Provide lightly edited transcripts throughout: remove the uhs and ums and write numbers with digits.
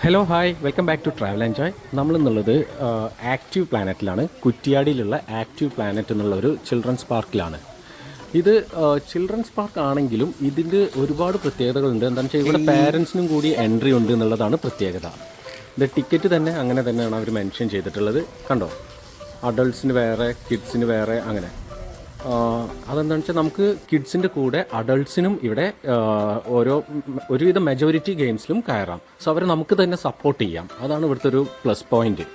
Hello hi welcome back to travel and joy. നമ്മളിന്നുള്ളത് active പ്ലാനറ്റിലാണ്. കുറ്റിയാടിയിലുള്ള ആക്റ്റീവ് പ്ലാനറ്റ് എന്നുള്ള ഒരു ചിൽഡ്രൻസ് പാർക്കിലാണ്. ഇത് ചിൽഡ്രൻസ് പാർക്ക് ആണെങ്കിലും ഇതിൻ്റെ ഒരുപാട് പ്രത്യേകതകളുണ്ട്. എന്താണെന്ന് വെച്ചാൽ ഇവിടെ പാരൻസിനും കൂടി എൻട്രി ഉണ്ട് എന്നുള്ളതാണ് പ്രത്യേകത. ഇത് ടിക്കറ്റ് തന്നെ അങ്ങനെ തന്നെയാണ് അവർ മെൻഷൻ ചെയ്തിട്ടുള്ളത്. കണ്ടോ, അഡൾട്ട്സിന് വേറെ, കിഡ്സിന് വേറെ, അങ്ങനെ. അതെന്താണെന്ന് വെച്ചാൽ നമുക്ക് കിഡ്സിൻ്റെ കൂടെ അഡൾട്ട്സിനും ഇവിടെ ഒരുവിധം മെജോറിറ്റി ഗെയിംസിലും കയറാം. സോ അവരെ നമുക്ക് തന്നെ സപ്പോർട്ട് ചെയ്യാം. അതാണ് ഇവിടുത്തെ ഒരു പ്ലസ് പോയിന്റ്.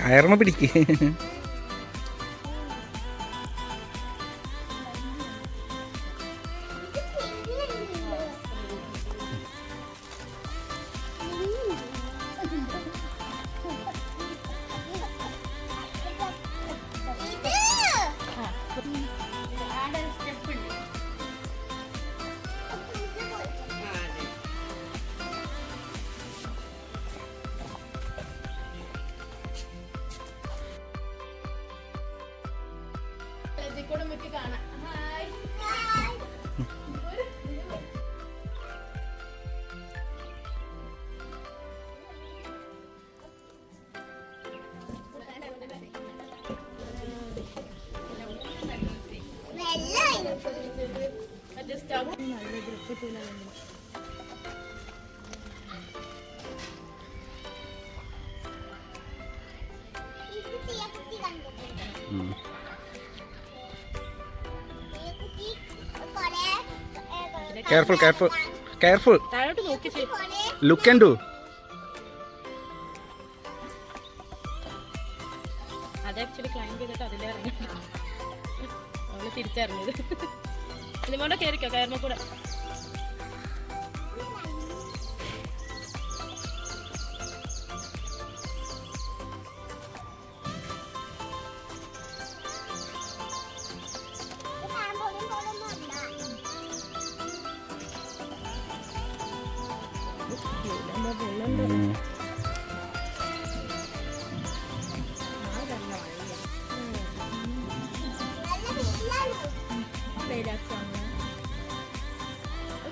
കയറുമ്പോ പിടിക്ക്. Careful, careful, careful. Look and do. അത് ആക്ച്വലി ക്ലൈം ചെയ്തിട്ട് അതിലേ ഇറങ്ങി അവള് തിരിച്ചറിഞ്ഞത്. ഇതുകൊണ്ട് കയറിക്കോ, കയറുമ്പോ കൂടെ.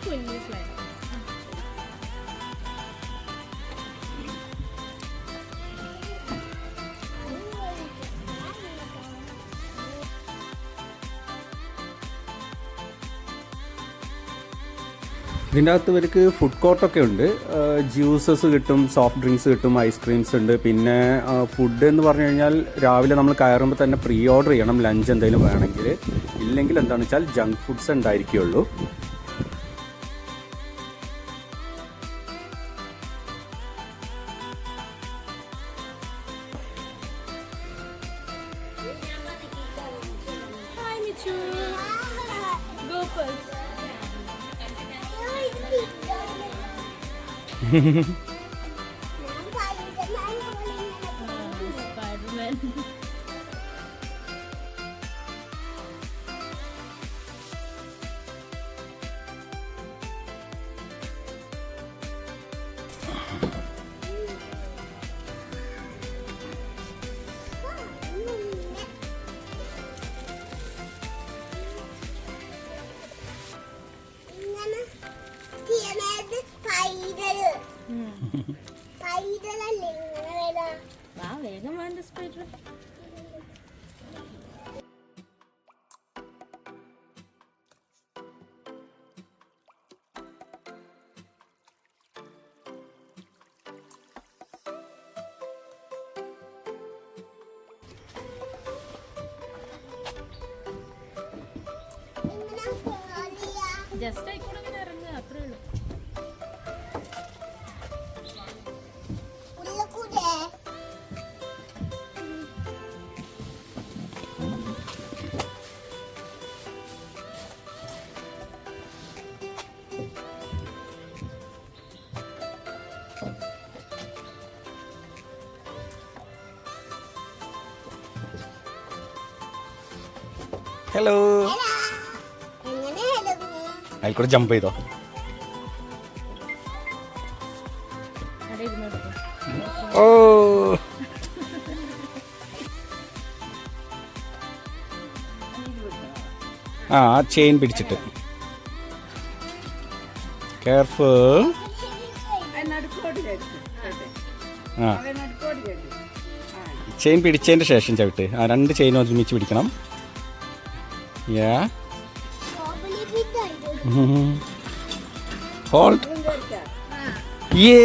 കുഞ്ഞു സ്ലൈഡ്. ഇതിൻ്റെ അകത്ത് ഇവർക്ക് ഫുഡ് കോർട്ടൊക്കെ ഉണ്ട്. ജ്യൂസസ് കിട്ടും, സോഫ്റ്റ് ഡ്രിങ്ക്സ് കിട്ടും, ഐസ്ക്രീംസ് ഉണ്ട്. പിന്നെ ഫുഡ് എന്ന് പറഞ്ഞു കഴിഞ്ഞാൽ രാവിലെ നമ്മൾ കയറുമ്പോൾ തന്നെ പ്രീ ഓർഡർ ചെയ്യണം, ലഞ്ച് എന്തെങ്കിലും വേണമെങ്കിൽ. ഇല്ലെങ്കിൽ എന്താണെന്ന് വെച്ചാൽ ജങ്ക് ഫുഡ്സ് ഉണ്ടായിരിക്കുള്ളൂ. Spider-Man. വേഗം വേണ്ട സ്പൈഡർ. ജസ്റ്റ് ആയിക്കോട്ടെ, അങ്ങനെ ഇറങ്ങുക, അത്രേ ഉള്ളൂ. ഹലോ. അതിൽ കൂടെ ജമ്പ് ചെയ്തോ. ഓ ആ ചെയിൻ പിടിച്ചിട്ട് കെയർഫുൾ. ആ ചെയിൻ പിടിച്ചതിൻ്റെ ശേഷം ചവിട്ട്. ആ 2 ചെയിൻ ഒരുമിച്ച് പിടിക്കണം. യാ ഹോൾഡ്. യേ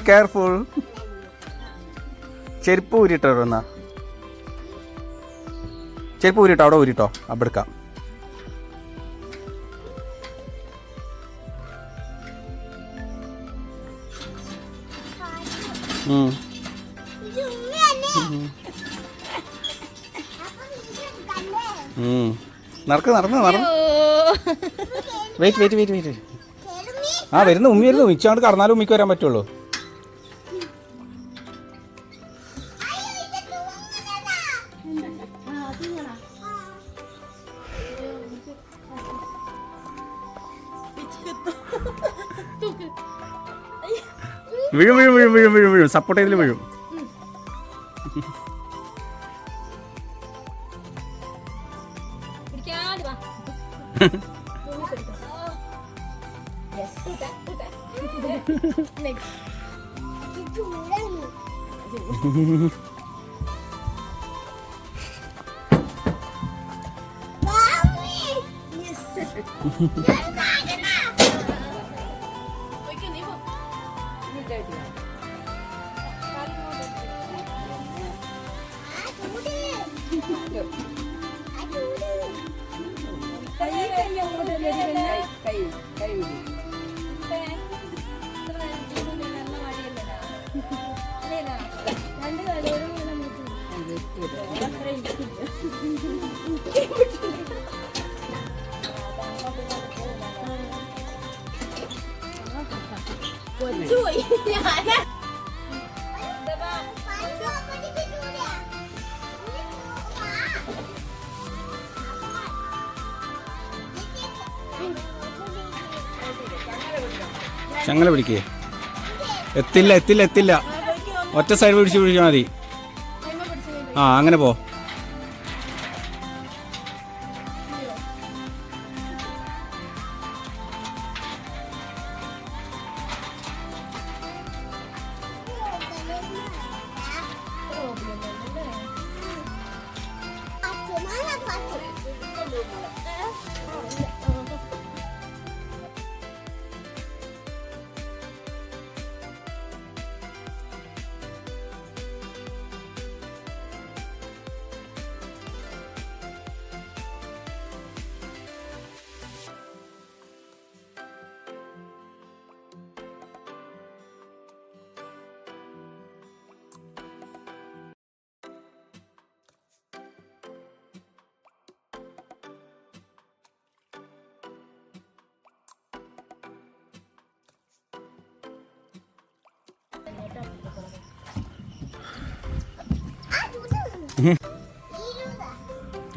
കെയർഫുൾ. ചെരുപ്പ് ഊരിട്ടോ. എന്നാ ചെരുപ്പ് ഊരിട്ടോ, അവിടെ ഊരിട്ടോ. അവിടെ എടുക്കാം. നടന്ന് വെയിറ്റ്. ആ വരുന്നു. ഉമ്മി വരുന്നു. ഉച്ചയോണ്ട് കടന്നാലും ഉമ്മിക്ക് വരാൻ പറ്റുള്ളൂ. വീഴും. സപ്പോർട്ട് ചെയ്തിൽ വീഴും. ചങ്ങല പിടിക്കേ. എത്തില്ല. ഒറ്റ സൈഡ് പിടിച്ചാൽ മതി. ആ അങ്ങനെ പോ.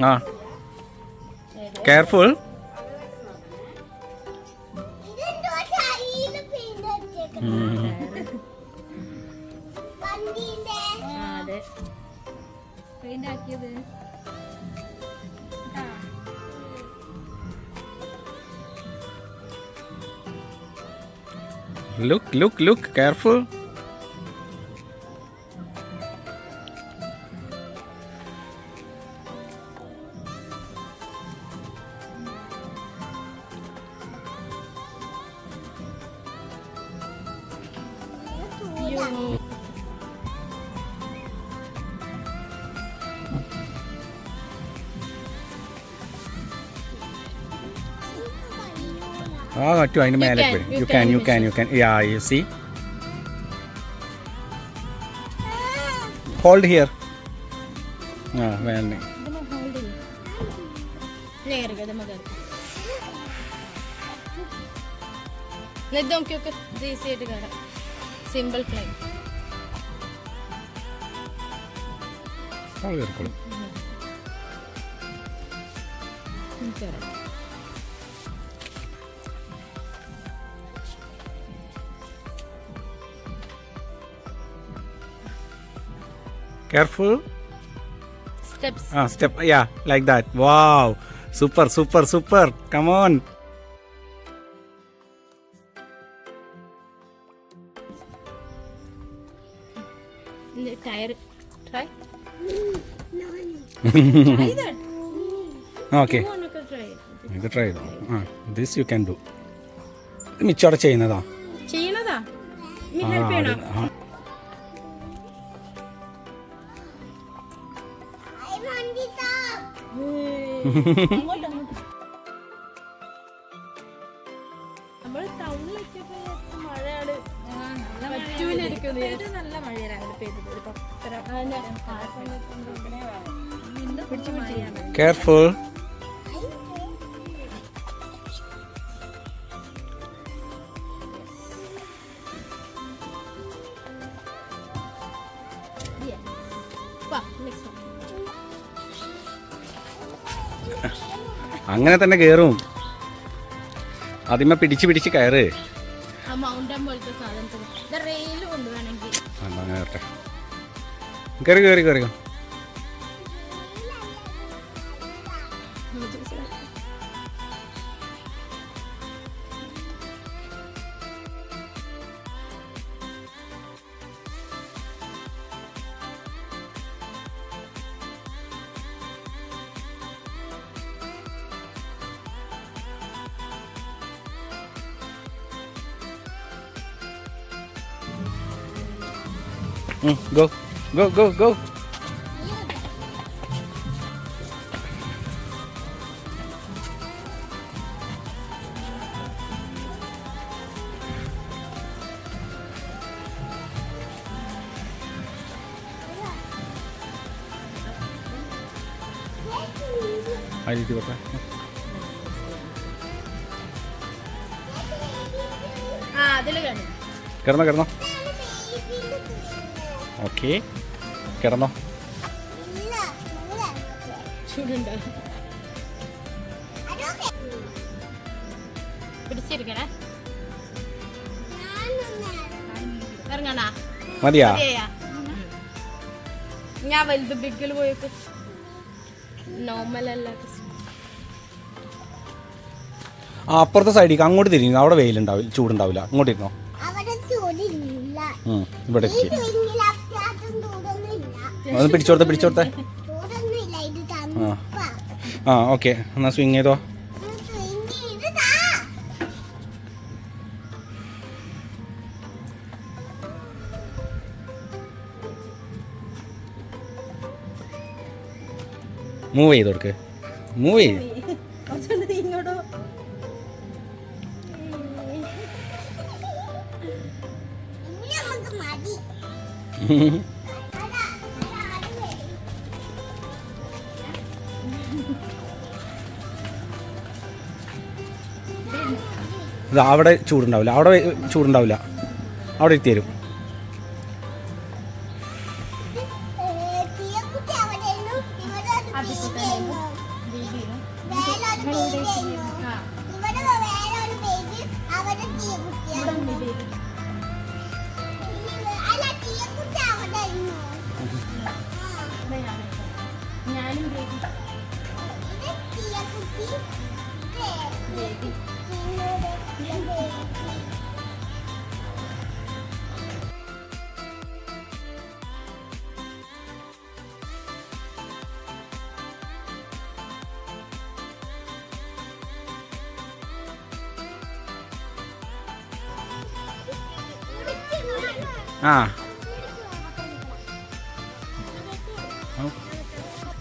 ആ കെയർഫുൾ. Look, careful. To അതിന് മേലെ you can. Yeah, you see. Hold here. വേണ്ട. Simple climb. അത് കയറിക്കോളും. Careful. Steps. Step. Yeah, like that. Wow. Super, super, super. Come on. ടയർ ട്രൈ. Okay. ഇത് ട്രൈ ചെയ്തോ. This you can do. മിച്ചോടെ ചെയ്യുന്നതാ. ചെയ്യണതാ. ആ, ആ. നമ്മൾ ടൗണിലൊക്കെ മഴയാണ്. നല്ല മഴയാണ് പെയ്തത്. ഒരു 10. Careful. അങ്ങനെ തന്നെ കയറും. അതിന്മേ പിടിച്ച് പിടിച്ച് കയറ്. മൗണ്ടൻ പോലത്തെ സാധനത്തിന് റെയിൽ കൊണ്ടുവേണമെങ്കിൽ അങ്ങനെ കയറട്ടെ. കയറി കയറി കയറിയോ. Go, go, go, go. Ayo di bawah. അതില് കാണും. കിടന്നോ കിടന്നോ. ഓക്കെ കിടന്നോ. പിടിച്ചിരിക്കണേ. ഇറങ്ങണ മതിയാ. ഞാൻ വലുത് ബിഗിൽ പോയിട്ട് നോർമൽ അല്ലാത്ത. അപ്പുറത്തെ സൈഡിലേക്ക് അങ്ങോട്ട് തിരിഞ്ഞു. അവിടെ വെയിലുണ്ടാവില്ല, ചൂടുണ്ടാവില്ല. അങ്ങോട്ട് ഇരുന്നോ. ഇവിടെ ഒന്ന് പിടിച്ചോടുത്തെ പിടിച്ചോടുത്തെ. ആ ഓക്കെ, എന്നാ സ്വിങ് ചെയ്തോ. മൂവ് ചെയ്ത് കൊടുക്ക്. മൂവ് ചെയ്ത് ഇത് അവിടെ ചൂടുണ്ടാവില്ല, അവിടെ ചൂടുണ്ടാവില്ല. അവിടെ എത്തിത്തരും. ഞാനും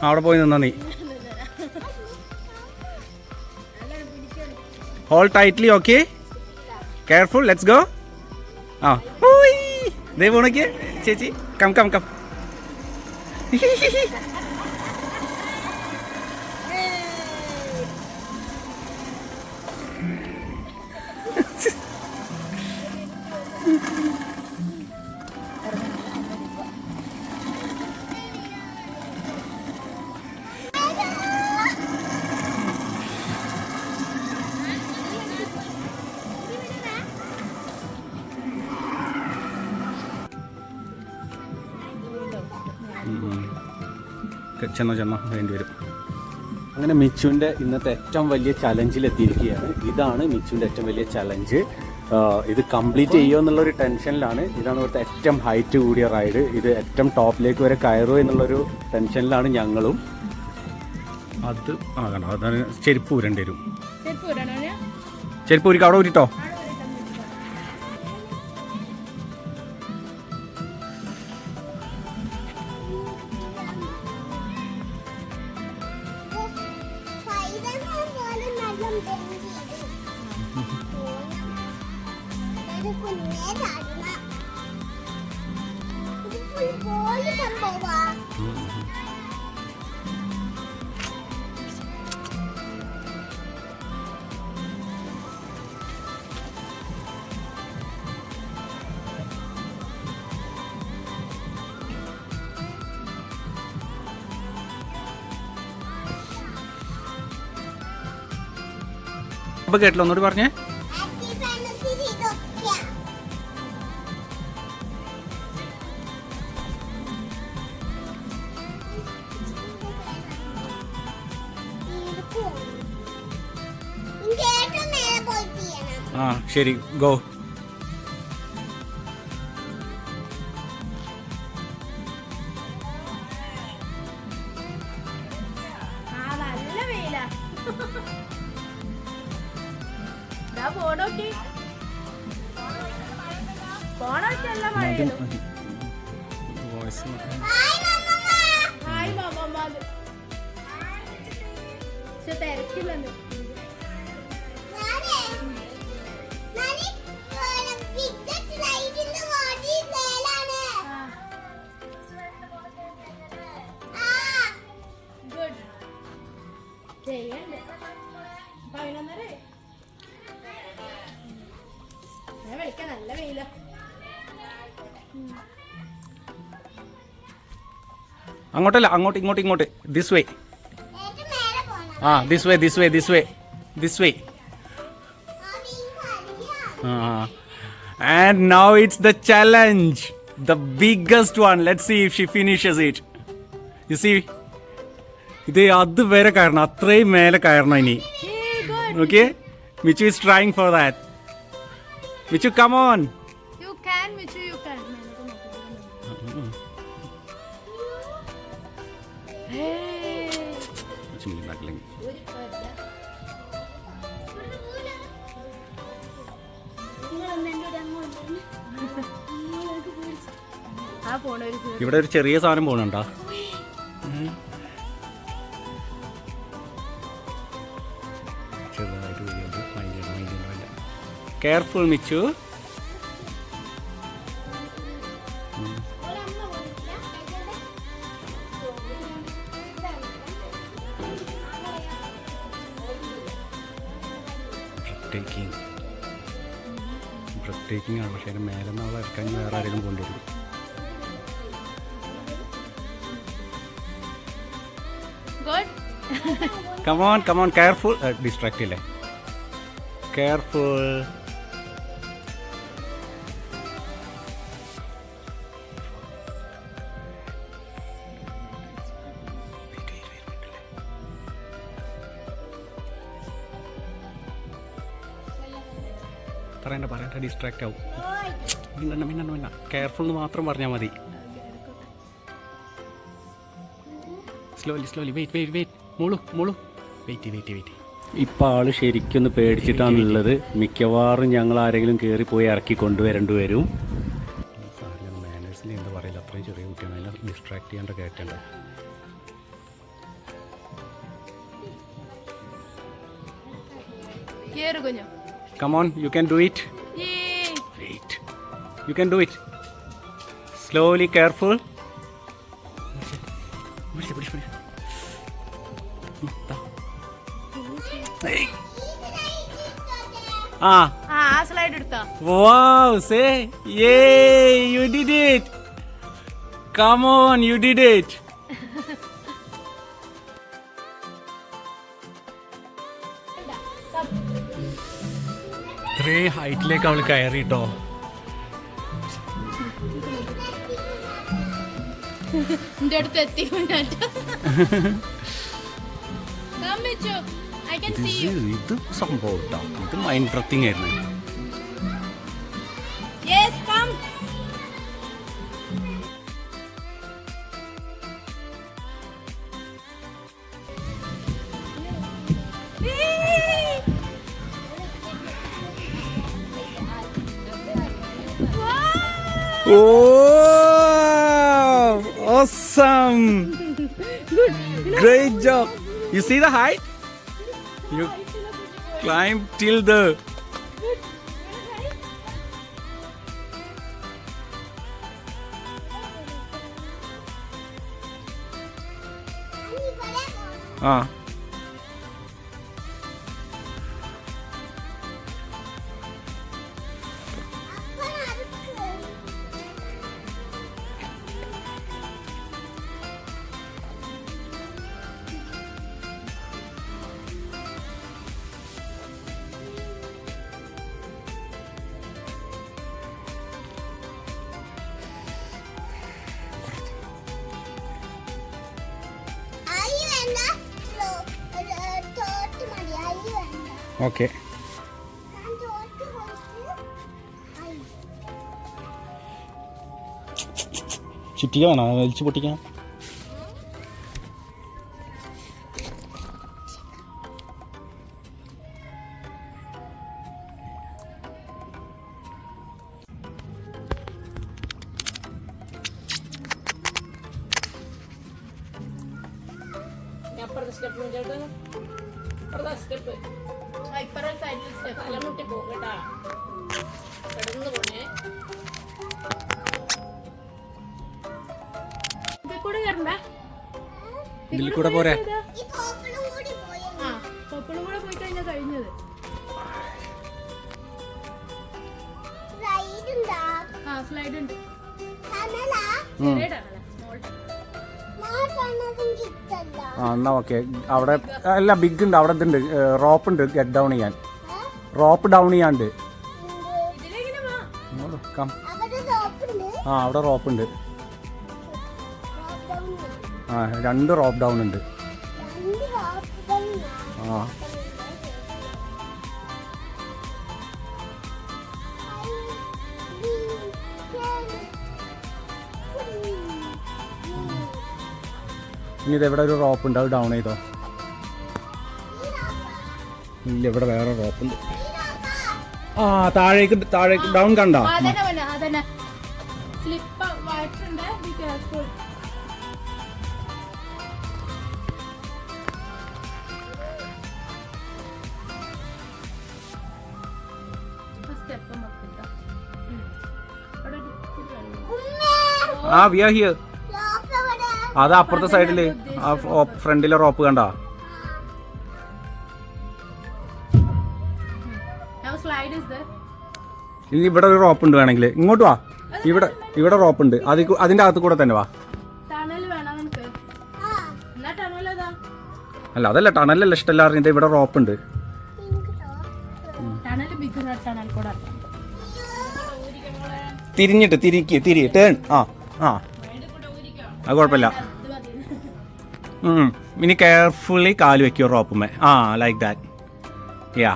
അവിടെ പോയി നിന്നാ നീ. Hold tightly. Okay, careful. Let's go. ആ ദേ പോണൊക്കെ ചേച്ചി. Come come come. ചെന്നോ വേണ്ടി വരും. അങ്ങനെ മിച്ചുവിൻ്റെ ഇന്നത്തെ ഏറ്റവും വലിയ ചലഞ്ചിലെത്തിയിരിക്കുകയാണ്. ഇതാണ് മിച്ചുവിൻ്റെ ഏറ്റവും വലിയ ചലഞ്ച്. ഇത് കംപ്ലീറ്റ് ചെയ്യുമോ എന്നുള്ളൊരു ടെൻഷനിലാണ്. ഇതാണ് ഇവിടുത്തെ ഏറ്റവും ഹൈറ്റ് കൂടിയ റൈഡ്. ഇത് ഏറ്റവും ടോപ്പിലേക്ക് വരെ കയറുമോ എന്നുള്ളൊരു ടെൻഷനിലാണ് ഞങ്ങളും. അത് കണ്ടോ, അതാണ് ചെരുപ്പ് ഊരേണ്ടി വരും. ചെരുപ്പ് ഊരണോ ഞാൻ? ചെരുപ്പ് ഊരിക്ക് അവിടെ ഊരിട്ടോ. അപ്പോൾ കേട്ടില്ല, ഒന്നുകൂടി പറഞ്ഞേ. ആ ശരി, ഗോ. നല്ല വെയിലാ. പോണോക്കി പോണോക്കല്ല മഴയുള്ളൂ. ഹായ് മാമ. പക്ഷെ തിരക്കില്ലെന്ന്. ചെയ്യണ്ടേ 11:30 ഞാൻ വിളിക്കാം. നല്ല വെയില. അങ്ങോട്ടല്ല, ഇങ്ങോട്ട്. This way. This way. And now it's the challenge, the biggest one. Let's see if she finishes it. You see, ഇത് അതുവരെ കയറണം, അത്രയും മേലെ കയറണം ഇനി. Okay, Michu is trying for that. Michu, come on. You can, Michu, you can. ഇവിടെ ഒരു ചെറിയ സാധനം പോണുണ്ടോ? Careful, Michu. Breathtaking ആണ്. പക്ഷേ അതിന് മേലെ നമ്മൾ ഇറക്കാൻ വേറെ ആരെങ്കിലും കൊണ്ടുവരും. Good. Come on, careful. Distract ഇല്ലേ? Careful. പറയണ്ട, ഡിസ്ട്രാക്റ്റ് ആവും. മിന്നണ്ട. കെയർഫുൾ എന്ന് മാത്രം പറഞ്ഞാൽ മതി. സ്ലോലി. വെയിറ്റ്. മോളു. വെയിറ്റ്. ഇപ്പം ആൾ ശരിക്കൊന്ന് പേടിച്ചിട്ടാണുള്ളത്. മിക്കവാറും ഞങ്ങൾ ആരെങ്കിലും കയറിപ്പോയി ഇറക്കി കൊണ്ടുവരേണ്ടി വരും. മാനേഴ്സിൽ എന്താ പറയില്ല, അത്രയും ചെറിയ കുട്ടിയാണ്, അതിനെ ഡിസ്ട്രാക്ട് ചെയ്യേണ്ട കയറ്റേണ്ട. Come on, you can do it. Wait. You can do it. Slowly, careful. Slide എടുത്തോ? Wow, say, yay, you did it. Come on, you did it. ഇത്രയും ഹൈറ്റിലേക്ക് അവൾ കയറിട്ടോ. എന്റെ അടുത്ത് എത്തി ഇത് സംഭവം ട്ടോ. ഇത് മൈൻഡ് ട്രക്കിംഗ് ആയിരുന്നു. Oh, awesome! Great job. You see the height? You climb till the. Ah. Okay. ചുറ്റിക വേണോ വലിച്ചു പൊട്ടിക്കാം? ഇതിൽ കൂടെ പോരെ? പോയി കഴിഞ്ഞാൽ കഴിഞ്ഞത്. സ്ലൈഡ് ഉണ്ട്. എന്നാ ഓക്കെ. അവിടെ അല്ല ബിഗ് ഉണ്ട്, അവിടെ ഇതുണ്ട്, റോപ്പ് ഉണ്ട് ഗെറ്റ് ഡൗൺ ചെയ്യാൻ. റോപ്പ് ഡൗൺ ചെയ്യാണ്ട്. ആ അവിടെ റോപ്പ് ഉണ്ട്. ആ 2 റോപ്പ് ഡൗൺ ഉണ്ട്. ആ ഇനി ഇതെവിടെ ഒരു റോപ്പ് ഉണ്ട്, അത് ഡൗൺ ചെയ്തോ? ഇല്ല, ഇവിടെ വേറെ റോപ്പ് ഉണ്ട്. ആ താഴേക്ക് ഡൗൺ കണ്ടോ? ആ വി ആർ ഹിയർ. അത് അപ്പുറത്തെ സൈഡില് ആ ഫ്രണ്ടിലെ റോപ്പ് കണ്ടാ? ഇനി ഇവിടെ ഒരു റോപ്പ് ഉണ്ട്, വേണമെങ്കിൽ ഇങ്ങോട്ട് വാ. ഇവിടെ റോപ്പ് ഉണ്ട്, അതിന്റെ അകത്ത് കൂടെ തന്നെ വാ. അല്ല അതല്ല ടണലല്ല ഇഷ്ടമല്ല അറിഞ്ഞത്, ഇവിടെ റോപ്പ് ഉണ്ട്. തിരിഞ്ഞിട്ട് തിരി ടേൺ. ആ അത് കുഴപ്പമില്ല. ഇനി കെയർഫുള്ളി കാല് വെക്കോ റോപ്പുമേ. ആ ലൈക്ക് ദാറ്റ്. യാ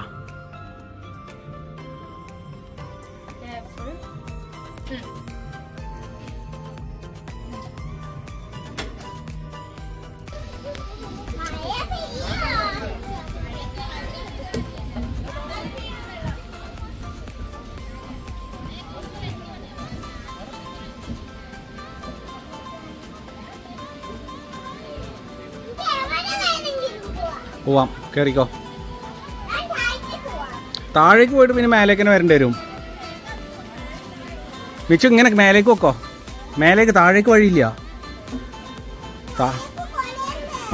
പോവാം, കയറിക്കോ. താഴേക്ക് പോയിട്ട് പിന്നെ മേലേക്ക് തന്നെ വരേണ്ടി വരും. മിച്ചു ഇങ്ങനെ മേലേക്ക് വെക്കോ. മേലേക്ക് താഴേക്ക് വഴിയില്ല.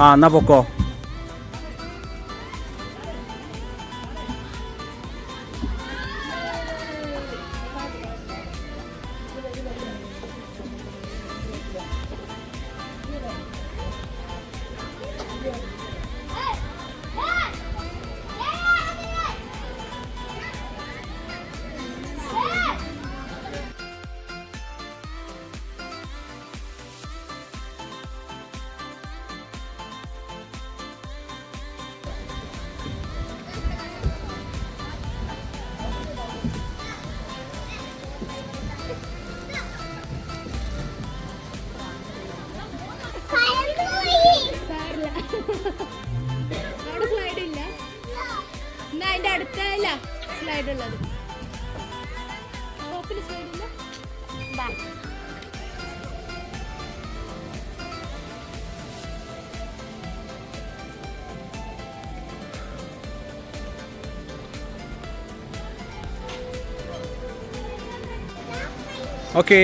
ആ എന്നാ പൊക്കോ. അവിടെ സ്ലൈഡ് ഇല്ല. എന്നാ അതിന്റെ അടുത്തല്ല സ്ലൈഡ് ഉള്ളത്. ടോപ്പിൽ സ്ലൈഡ് ഇല്ല. ഓക്കെ.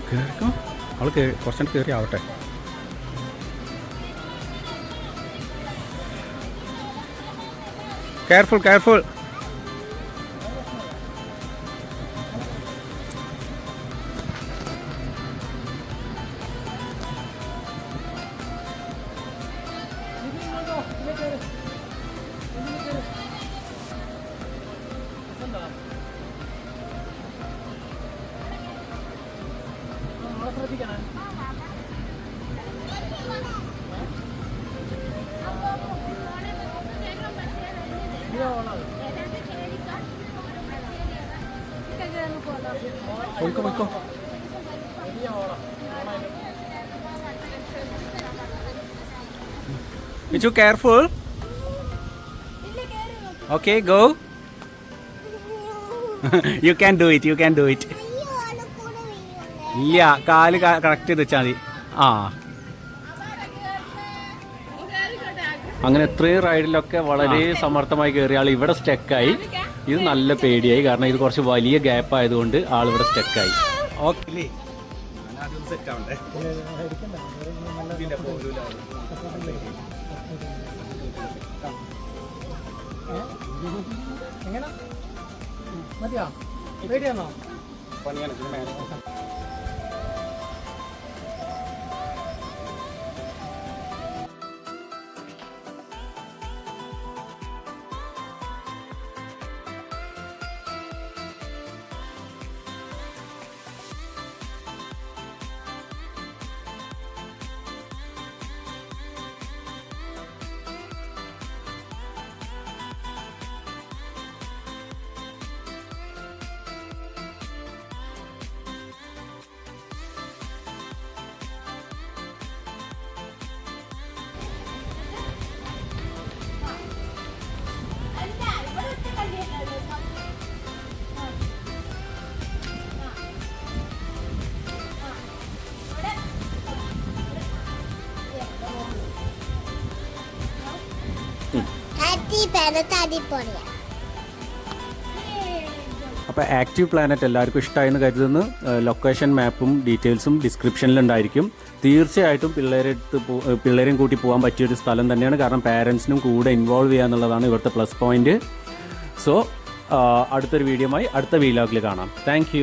കേറിക്കോ, അവൾ കുറച്ചുകൂടി കയറി ആവട്ടെ. Careful careful. പോയിക്കോ പോയിക്കോ. Michu, careful. Okay, go. You can do it, you can do it. ഇല്ല, കാല് കറക്റ്റ് ചെയ്ത് വെച്ചാൽ മതി. ആ, അങ്ങനെ ഇത്രയും റൈഡിലൊക്കെ വളരെ സമർത്ഥമായി കയറിയ ആൾ ഇവിടെ സ്റ്റക്കായി. ഇത് നല്ല പേടിയായി, കാരണം ഇത് കുറച്ച് വലിയ ഗ്യാപ്പ് ആയതുകൊണ്ട് ആൾ ഇവിടെ സ്റ്റക്കായി. ഓക്കെ. മതിയോ? പേടിയാണോ? അപ്പോൾ ആക്റ്റീവ് പ്ലാനറ്റ് എല്ലാവർക്കും ഇഷ്ടമായെന്ന് കരുതുന്നു. ലൊക്കേഷൻ മാപ്പും ഡീറ്റെയിൽസും ഡിസ്ക്രിപ്ഷനിലുണ്ടായിരിക്കും. തീർച്ചയായിട്ടും പിള്ളേരെയും കൂട്ടി പോകാൻ പറ്റിയൊരു സ്ഥലം തന്നെയാണ്. കാരണം പാരൻസിനും കൂടെ ഇൻവോൾവ് ചെയ്യുക എന്നുള്ളതാണ് ഇവിടുത്തെ പ്ലസ് പോയിൻറ്റ്. സോ അടുത്തൊരു വീഡിയോയുമായി അടുത്ത വീലോഗിൽ കാണാം. താങ്ക്